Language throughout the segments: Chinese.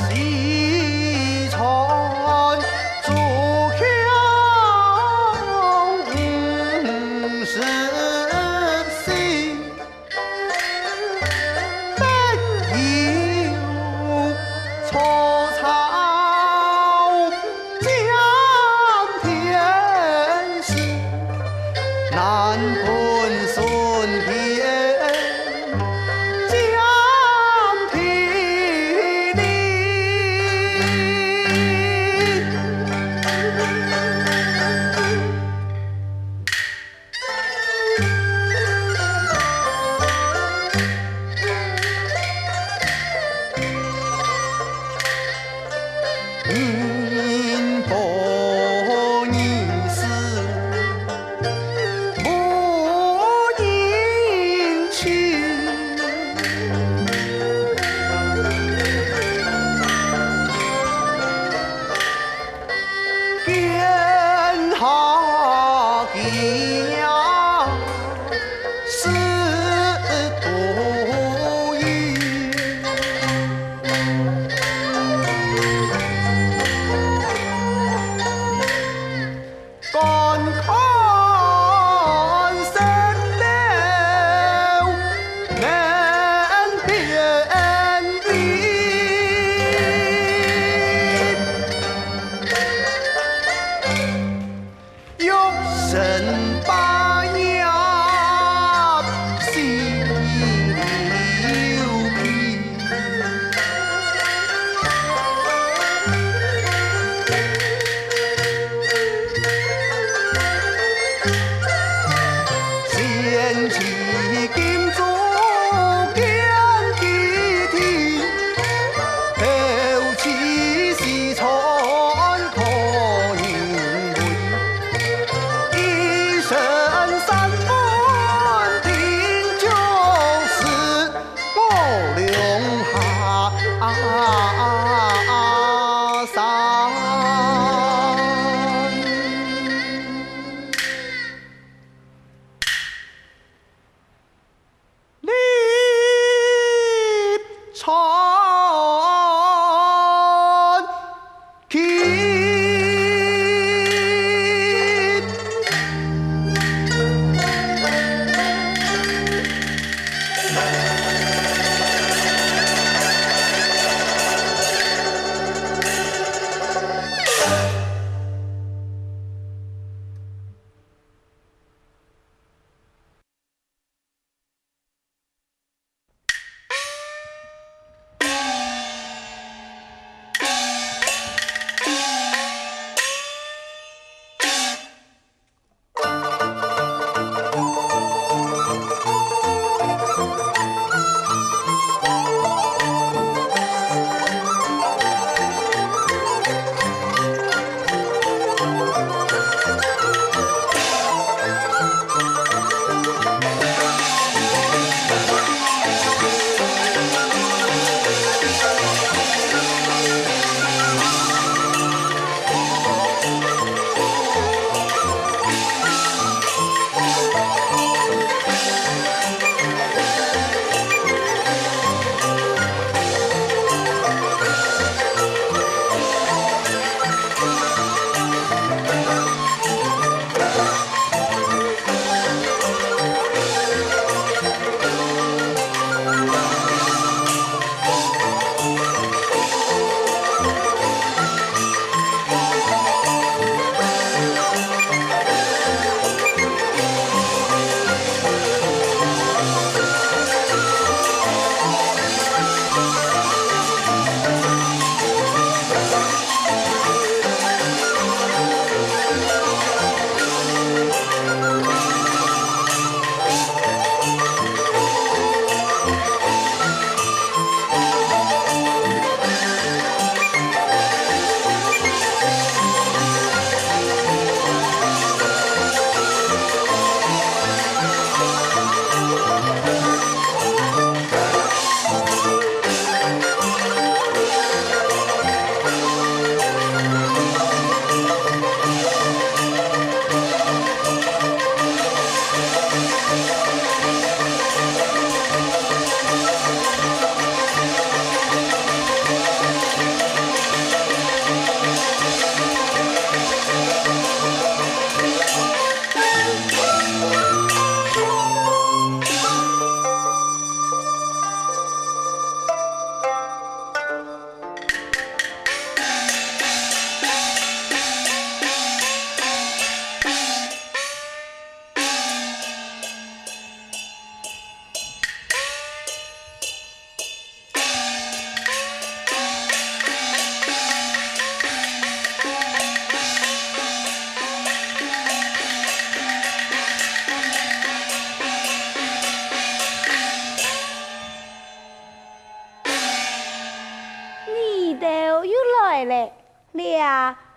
西川竹香50岁，本有草草江天士，难分孙田。民不疑死，母宁亲。天下家是独一。干看神流难辨别，有神。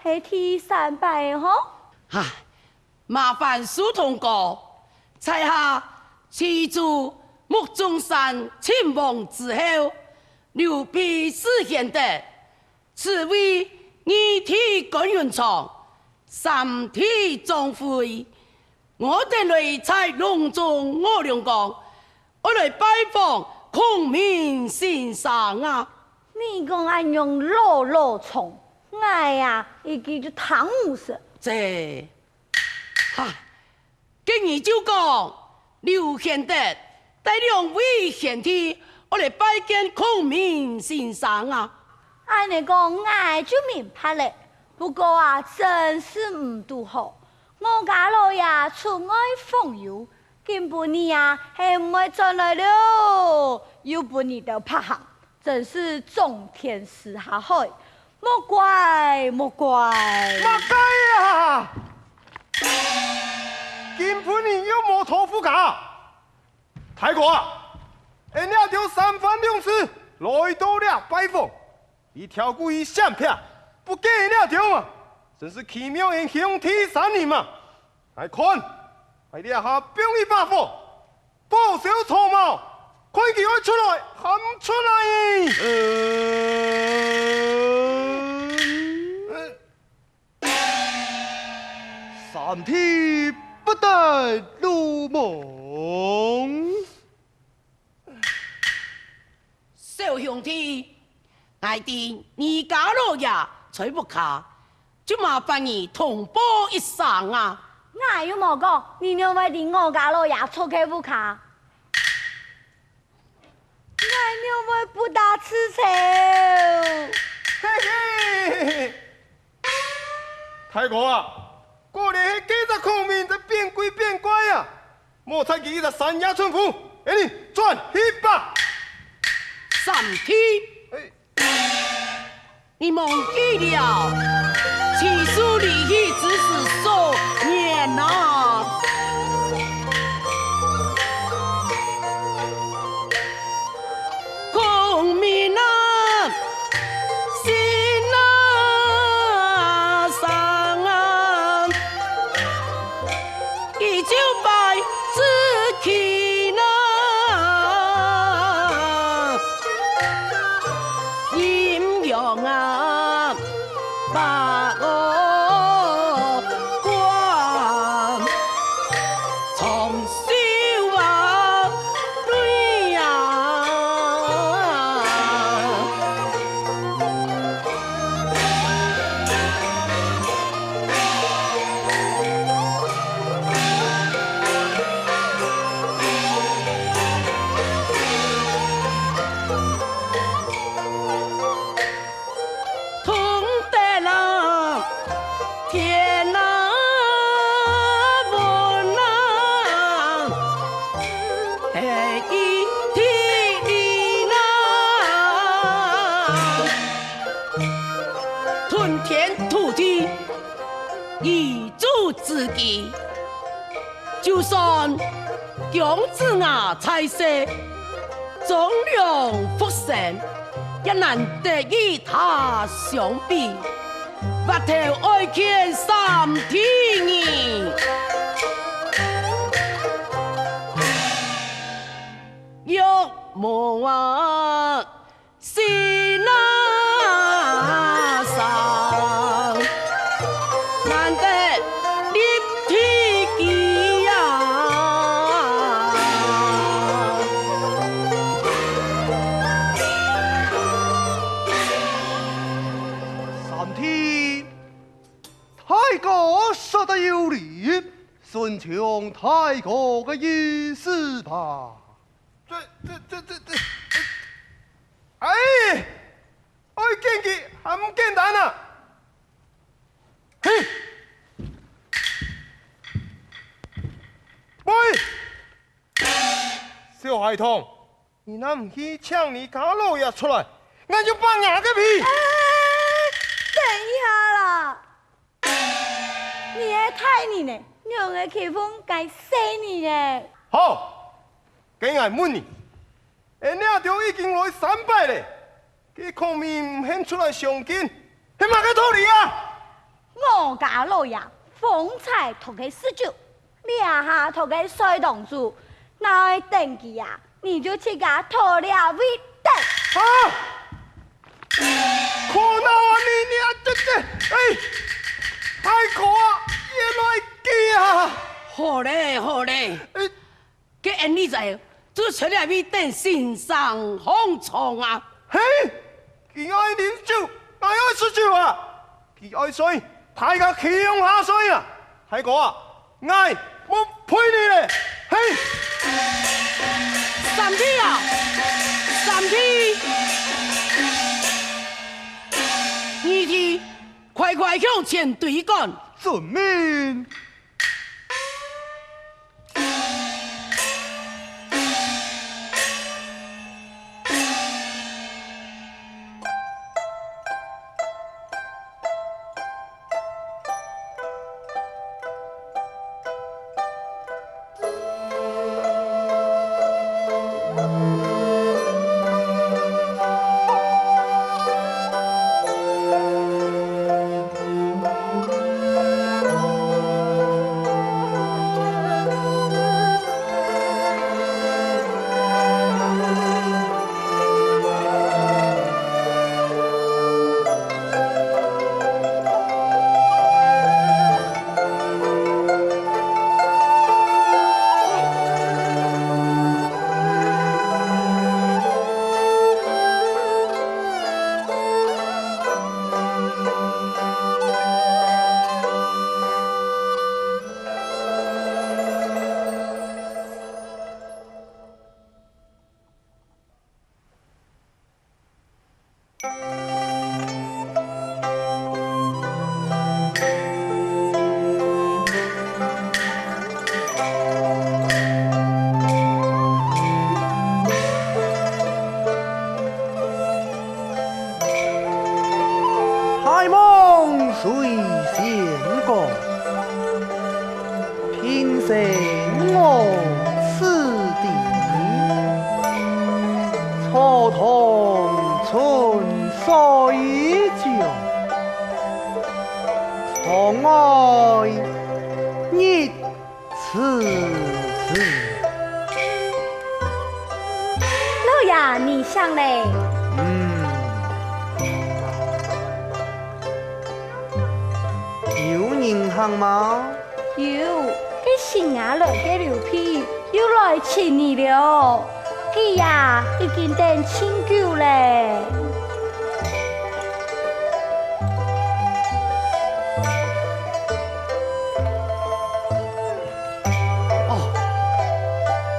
是第3摆的吼。唉，麻烦苏同哥，在下祈祝穆中山亲亡之后，刘备实现的，此为二体甘愿场，三体壮会。我哋来在隆中我两讲，我来拜访孔明先生啊。你讲俺用老老虫，哎呀，已经就唐武神。这，哈，今日就讲刘贤德带两位贤弟，我来拜见孔明先生啊。按你讲，俺就明白了。不过啊，真是唔拄好。我家老爷出外访友，根本你啊系唔会转来了，又不你的拍行，真是种天使下海，莫怪莫怪。马该啊！根本你又没托付卡，太过啊！人家就3番2次来到了拜访，一条故意相片不给人家丢嘛，真是奇妙英雄第3人嘛！来看，来了下兵一把火，报仇草帽，快给我出来，喊出来！三体不得入梦。小兄弟，爱弟你家老爷吹不卡，就麻烦你同胞一声啊！俺又冇讲，你认为的我家老爷出去不卡？俺认为不打吃丑。嘿嘿，太公啊，过年迄几只孔明在变鬼变怪啊！莫猜记在三亚春府，哎你转去吧。三体，你忘记了，起初离去只是数年啊！孔明啊，心啊伤啊，依旧拜自己呢。阴阳啊，把我关，重修啊，对呀。痛得了天哪，问哪，黑一天哪，吞天吐地，遗嘱自己，就算姜子牙才色，忠良复生。也难得与他相比，白头爱见三体人，欲望啊，心啊伤，难得立体机呀。三体，太公说得有理，顺从太公的意思吧。这，哎，爱见佢还唔简单啊？嘿，喂，小孩童，你那唔去抢你家老爷出来，俺就把牙个皮！等一下啦，你还太你呢，两个气氛该死你呢。好，给俺问你，人家就已经来3摆嘞，佢孔明唔肯出来上京，你嘛个道理啊？我家老爷风采托给十九，俩下托给水同主，那等记呀，你就去家托俩位等。啊！可恼啊你啊这哎，太可啊，也来记啊！好嘞好嘞，给俺你在做出来为等欣赏红虫啊！嘿，佢爱啉酒，爱爱吃酒啊！佢爱水，大家气用下水啊！太哥啊，爱我陪你咧，嘿！三弟啊，三弟，你弟快快向前对干！遵命。海梦随仙过，平生我此地，蹉跎春岁久，从爱一次次。老爷，你想嘞？有人行吗？有，给新伢来给刘皮又来请你了，佢呀已经等清久嘞。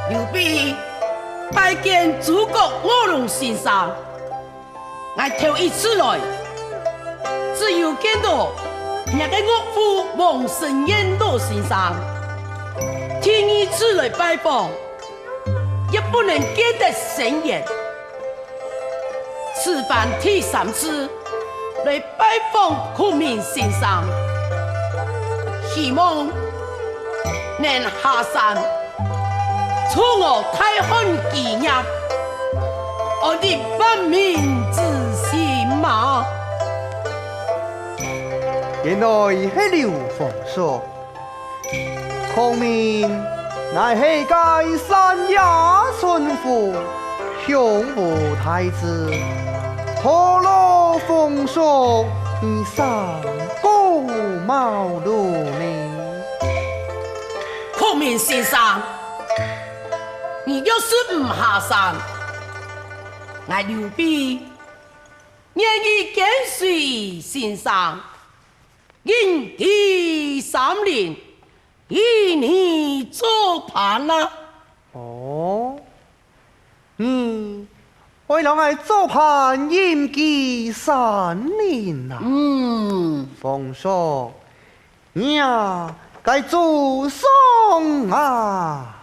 刘备拜见主角卧龙先生，我头一次来，只有见到那个岳父王神彦老先生，第一次来拜访，也不能见得神颜。此番第三次来拜访孔明先生，希望能下山。助我太汉纪念，我的万民之心嘛。原来是刘凤说，孔明乃是该三亚孙父，胸部太子，何罗凤说你上古茅庐呢？孔明先生，你要是唔下山，我刘备愿意跟随先生，因第3年与你作伴啦。哦，为了爱做盘임기3年呐。凤说，呀，该祝颂啊！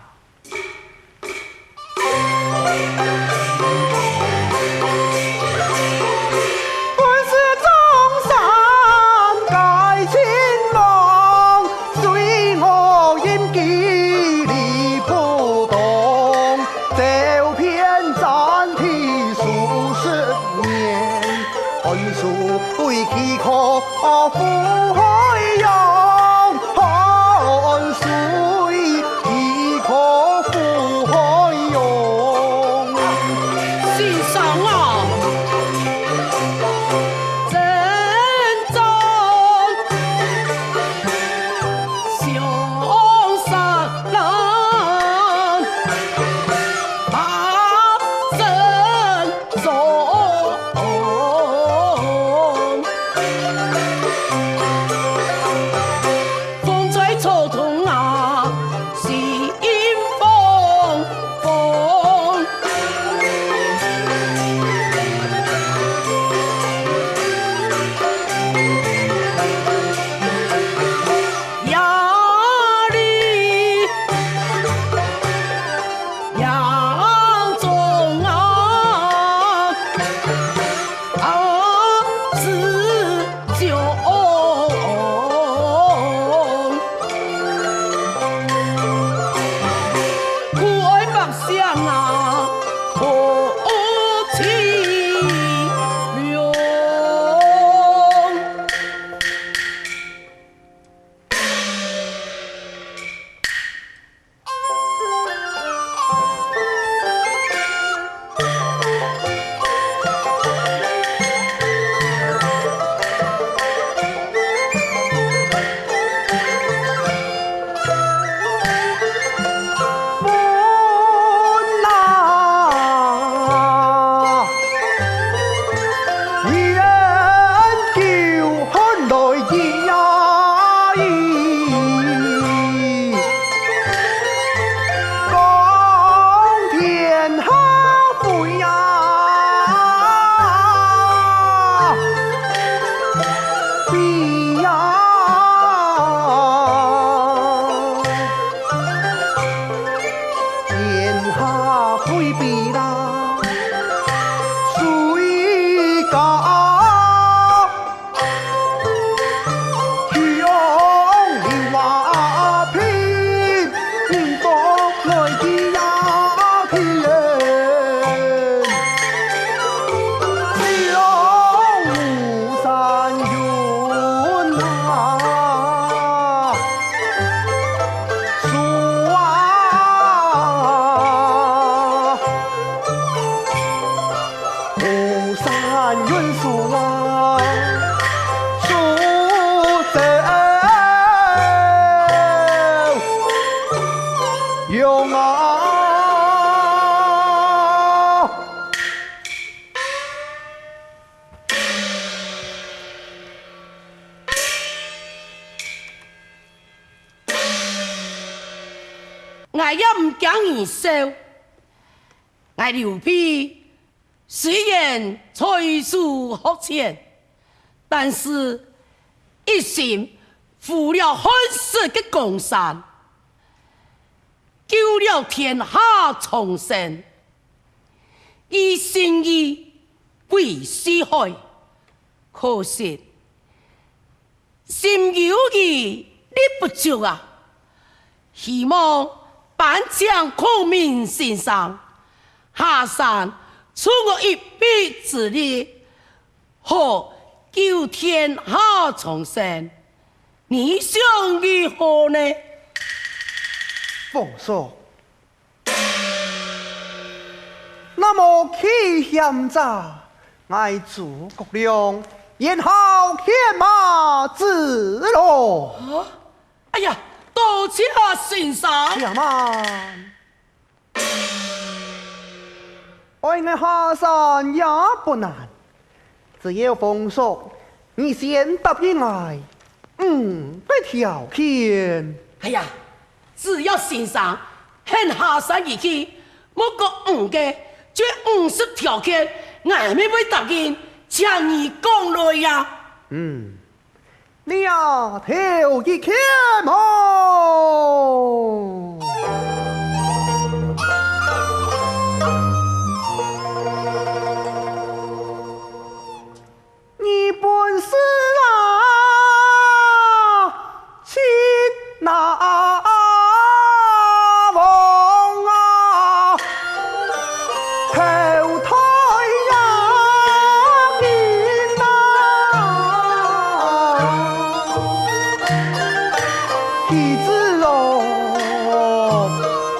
本是中山盖青龙，随我임기理不动，走遍占地数10年，本属为其可富海。我也唔惊你受。我刘备虽然才疏学浅，但是一心负了汉室的江山，救了天下苍生。以心意为四海，可惜心有余力不足啊！希望颁奖孔明先生下山出我一臂之力，好救天下苍生。你想如何呢？奉叔，那么气险者，爱诸葛亮言好天马之路。哎呀，多谢先生。且慢，爱我下山也不难，只要奉叔你先答应我，这条件。哎呀，只要先生肯下山而去，莫讲5个，就50条件，我也会答应，请你讲来呀。两条一天么？你本是亲那王后台兵体之容，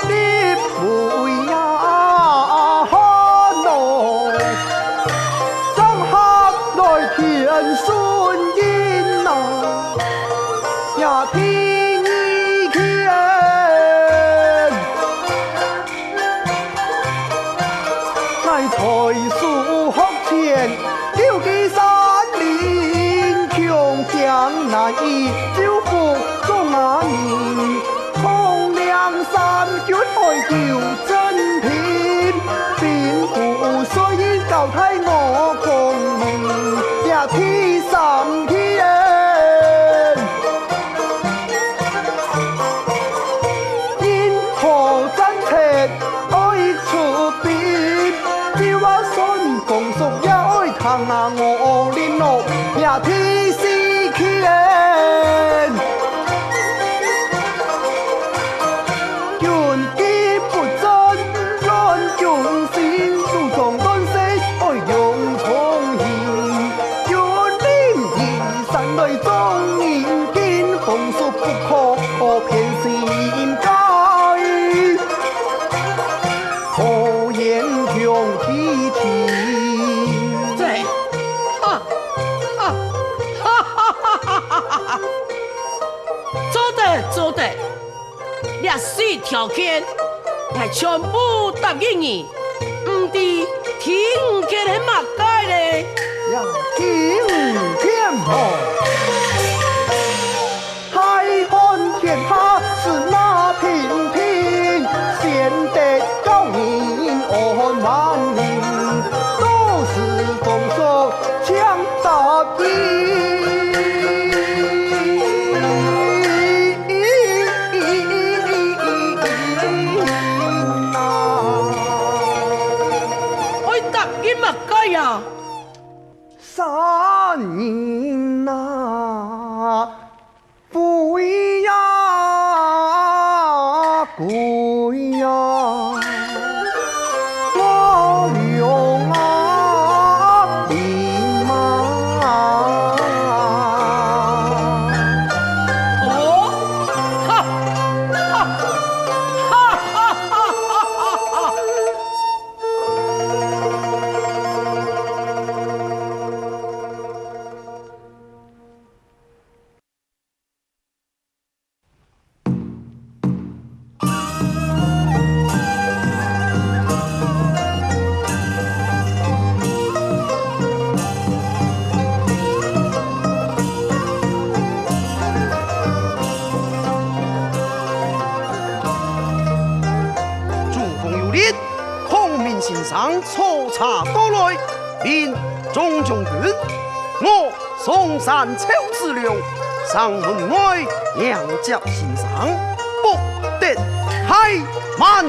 你不呀浓，张合来天顺应呀听一见，乃才疏学浅，丢几山林，强将难以招服众眼人，空梁山军爱叫真片，便不需交替我孔明，也天上天。因何真情爱出边？叫我信奉叔也爱谈我联络，也天是天。愿机不真，乱用心，注重端式，爱用从严。愿念而神来庄严，见奉叔不可偏心间。何言强体贴？对，做得，这4条件，我全部答应你，唔知听见係乜解咧？呀，听天后，海看天下是那平平，贤德高人安万民，都是奉叔强答应。我答應乜解呀？三人不呀贵呀，我用兵马。哦，哈，哈，哈哈哈哈哈！先生粗茶多来，便种种卷，我嵩山秋子了，上门外杨家先生，不得怠慢。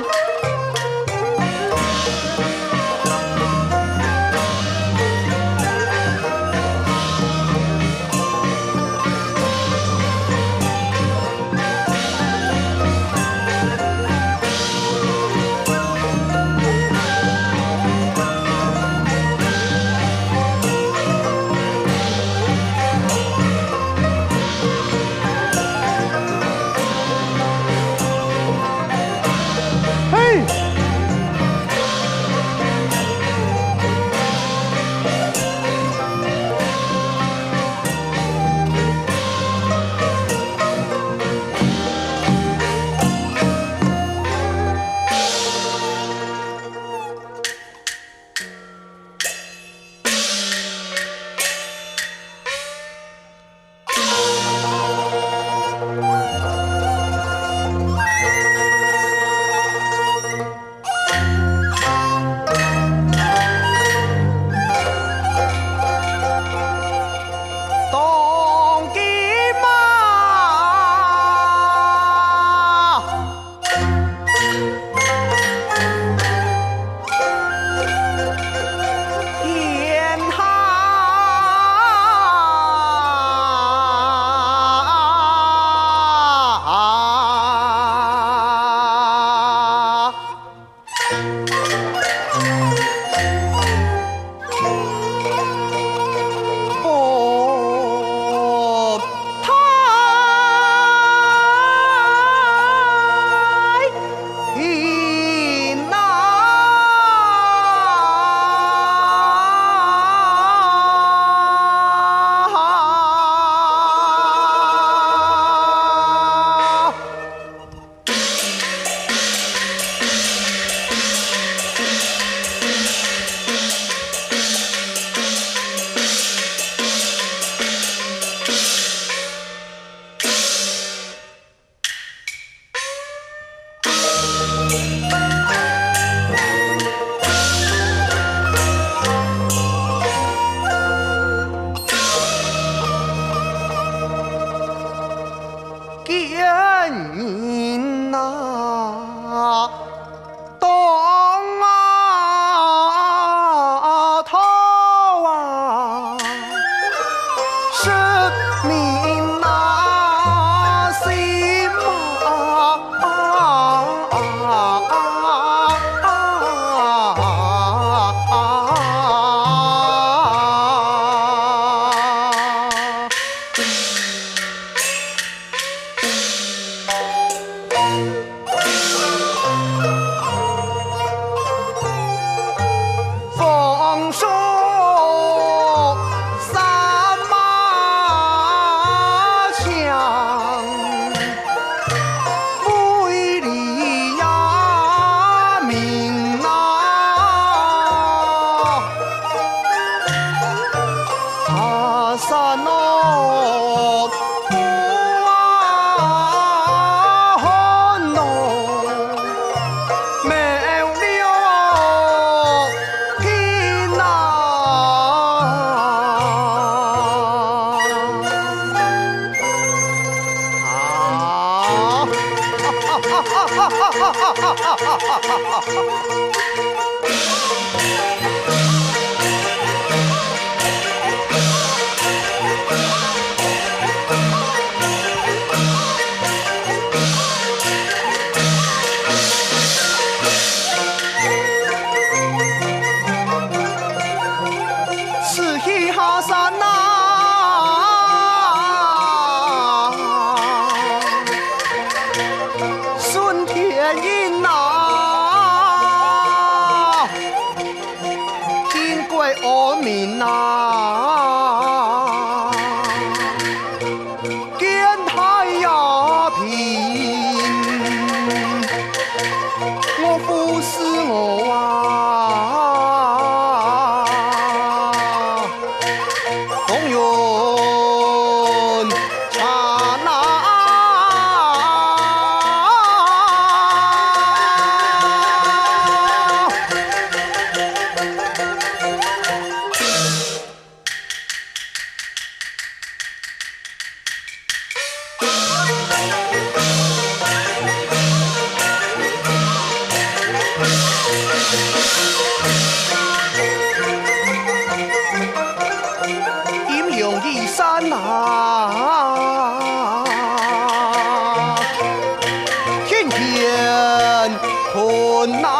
见困难。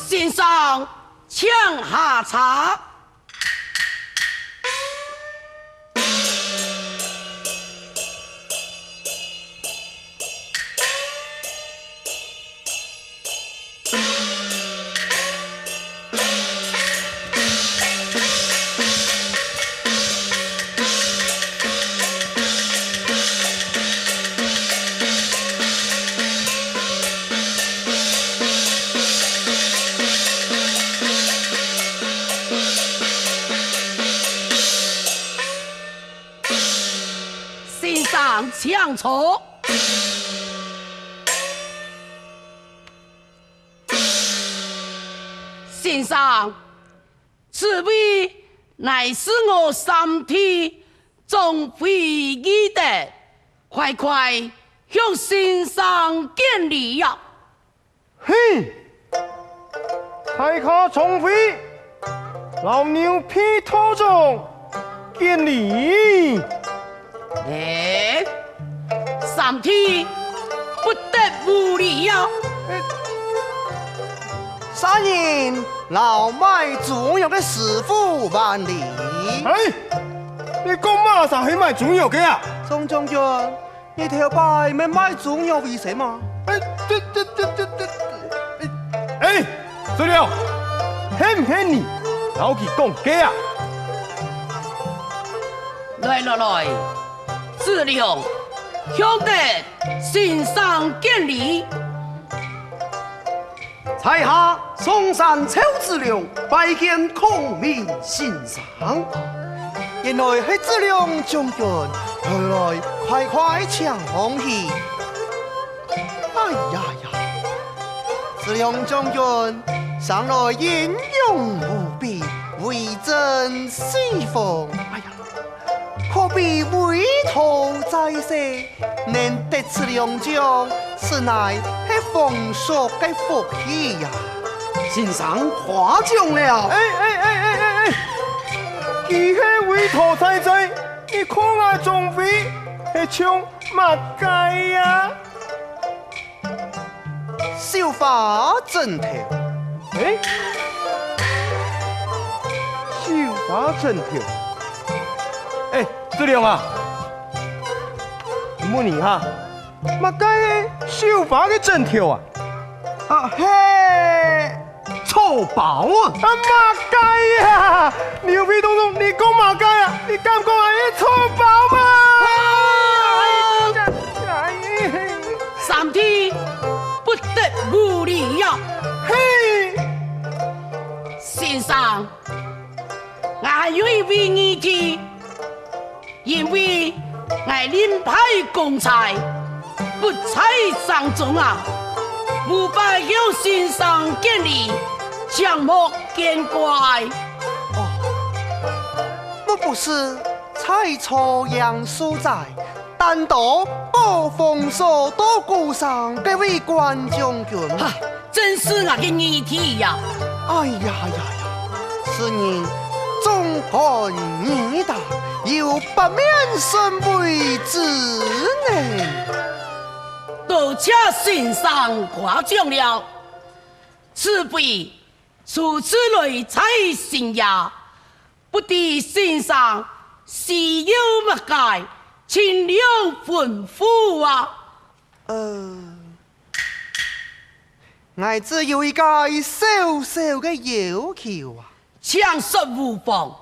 先生，请下茶。先生，请坐。先生，此位乃是我三弟总会议的，快快向先生见礼呀！嘿，太下重飞，老牛皮头中见礼。三弟不得无礼呀！三人老迈中药的师傅万里。哎，你讲马上去买中药嘅啊？宋将军，你条拜没买中药为什么？哎，资料，骗唔骗你？老去讲假啊！来，子良，兄弟，先生见礼。在下嵩山邱子良拜见孔明先生。原来是子良将军，来快抢红喜。哎呀呀，子良将军上来英勇无比，威震西风。哎呀！可比委托在身，能得此良将，实乃是丰硕的福气呀！先生夸奖了。哎，佢係委托在身，你看我仲飛係唱乜雞呀？繡花枕頭，哎，繡花枕頭。哎，子良啊，問你哈，乜雞繡花嘅枕頭啊？啊嘿，臭宝啊！啊乜雞啊！牛皮東東，你講乜雞啊？你敢講係錯寶嗎？三弟不得無禮呀！嘿，先生，我係有一位議題。因为我林派公差不在上中啊，无法向先生见礼，将莫见怪。我不是猜错杨所在，单独暴风所多鼓上这位关将军。哈，真是我的议题呀！哎呀，此人忠肝义胆，有不免身为之呢。多谢先生夸奖了，此辈初次来采信呀，不知先生是有乜解，请谅吩咐啊。我只有一个小小的要求啊，强说无妨。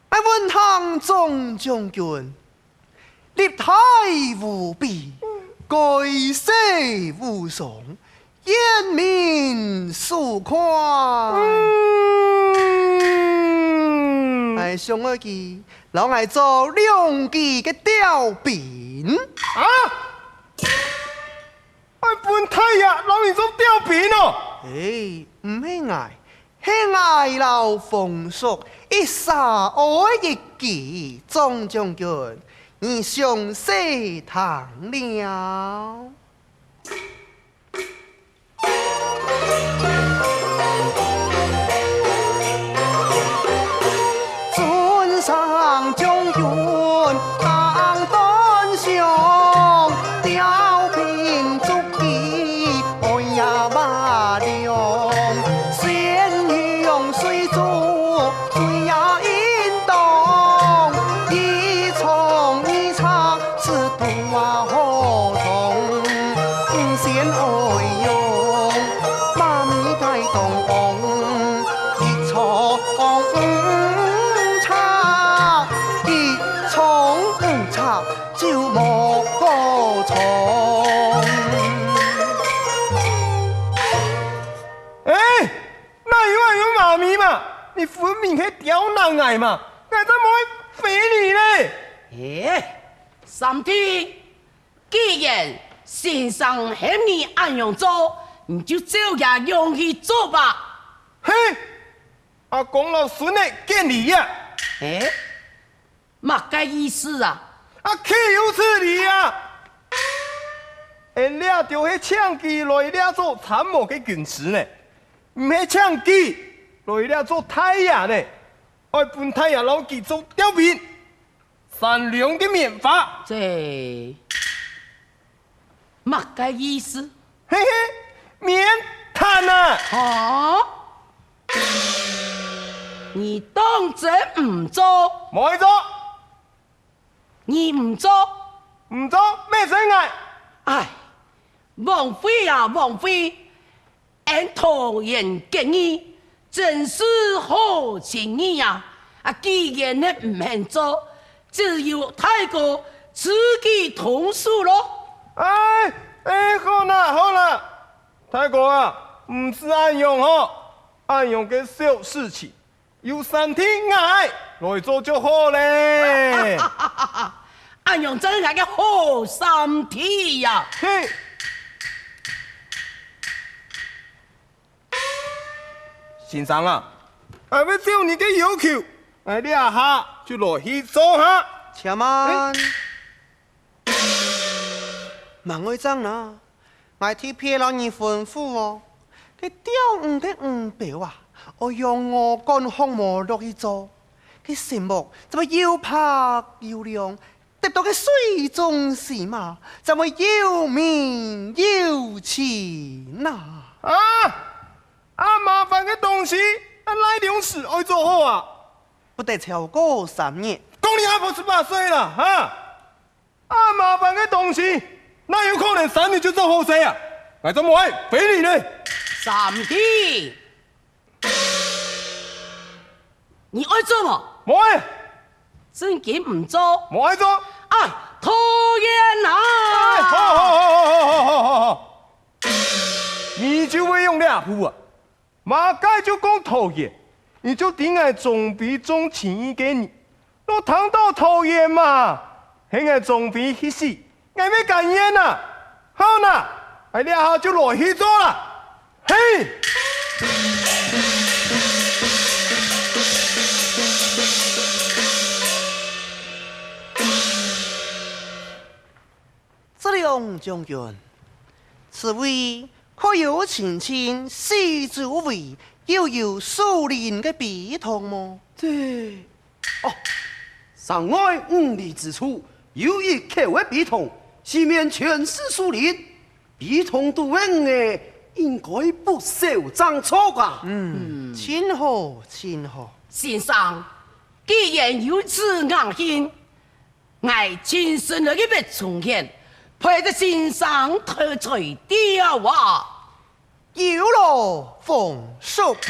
I 问唐总将军，立台无比，盖世无双，严明疏宽。I 上我记，老爱做两记嘅吊饼。啊！哎，本太呀，老你做吊饼哦。唔係愛，係愛老風俗，一沙愛一記，總將軍，你上西堂了。你去刁难俺嘛，俺怎么会肥你呢？三弟，既然先生喊你按样做，你就照样用去做吧。嘿，阿公老孙的见你呀！嘛个意思啊？啊，岂有此理啊！因俩就去抢机来俩做参谋嘅军师呢，唔系抢机来俩做太阳呢，爱本太阳老记做刁民，善良的免法。这嘛个意思？嘿嘿，免谈啊！啊？你当真唔做？冇去做，你唔做？唔做咩水嗌？唉，王妃啊，王妃，按唐人建议，真是好情义呀！既然你唔肯做，只有太哥自己同数咯。好啦好啦，太哥啊，唔是暗用哦，暗用嘅小事情，有3天爱来做就好咧。按用真系嘅好心体呀！嘿，先生啊，要照你嘅要求，俩下就落去做下。且慢，孟爱章啦，我替别老人吩咐我，佢钓鱼的表啊，我用我干项目落去做，佢羡慕怎么又拍又亮，得到嘅水中时嘛，怎么又名又钱呐？麻烦嘅东西，赖粮食爱做好啊，不得超过3年。讲你还不18岁了哈？麻烦嘅东西，哪有可能3年就做好事啊？我怎么会肥你呢？三弟，你爱做冇？冇爱，真嘅唔做？冇爱做。哎，讨厌啊！好，你就会用俩步啊？马盖就讲讨厌，你就顶爱总比总情义给你，我谈到讨厌嘛，现爱总比去死，爱没感言呐。好呐，俩下就落去做了，嘿。这两将军，此位可有亲亲西主位，又有树林的笔筒么？上外5里之处有一口的笔筒，西面全是树林，笔筒都稳的，应该不受脏错吧？亲好亲好。先生，既然有此硬心，我亲身来一笔重现，陪着先生特垂钓啊！有了，奉受了。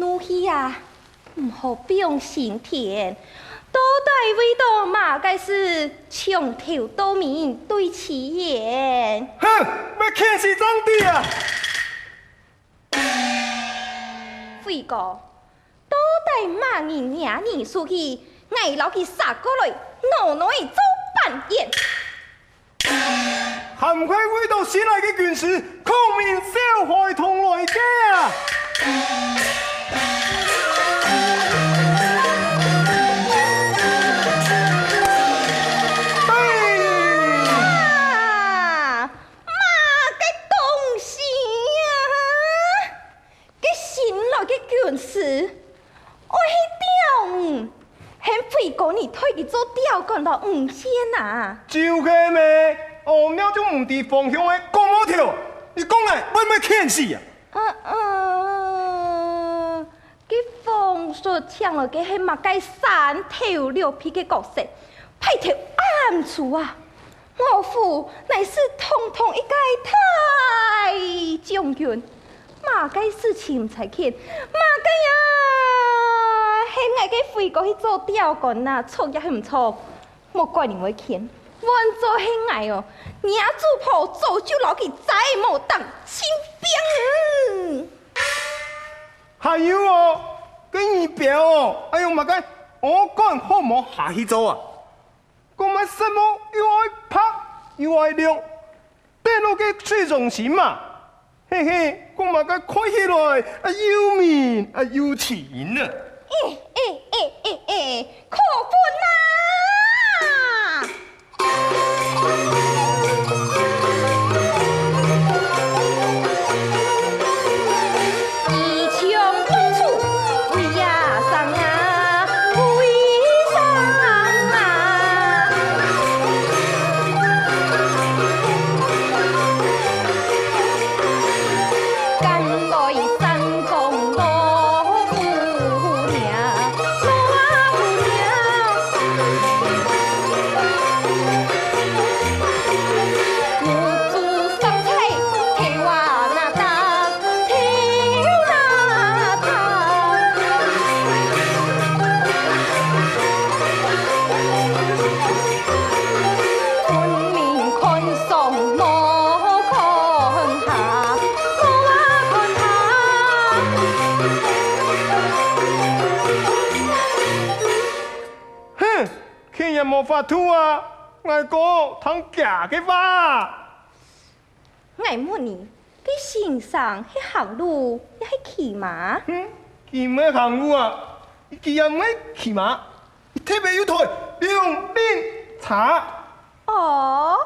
怒气啊，唔好表心田。到底为到马该是从头到面对起言？哼，要看是怎地啊！飞哥，到底马人娘儿出去，挨老去杀过来，脑内做扮演。含快为到新来嘅军师，孔明小孩同来家啊！你推去做吊竿到五仙啊！就个咩？哦，鸟就唔地方向的讲我跳，你讲来要唔要欠死啊？佢风说抢了嘅系马街三头六臂嘅角色，派头暗处啊！我父乃是统统一个太将军，马街事情才见，马街呀！现在嘅飞过去做吊竿啊，错也系唔错，莫怪你会见。我做现在哦，娘祖婆早就老去再无当亲兵。还有哦，跟你表哦，哎呦马该，我讲好冇下去做啊！讲乜什么又爱拍又爱亮，电脑嘅最重心嘛，嘿嘿，讲马该看起来啊有面啊有钱啊！可分啊！一腔不出为呀上啊，为上啊！赶来三公罗姑娘。冇法度啊！我哥通假嘅话，我问你，你身上迄行路也系骑马？骑咩行路啊？骑也唔系骑马，特别有台两边茶。哦。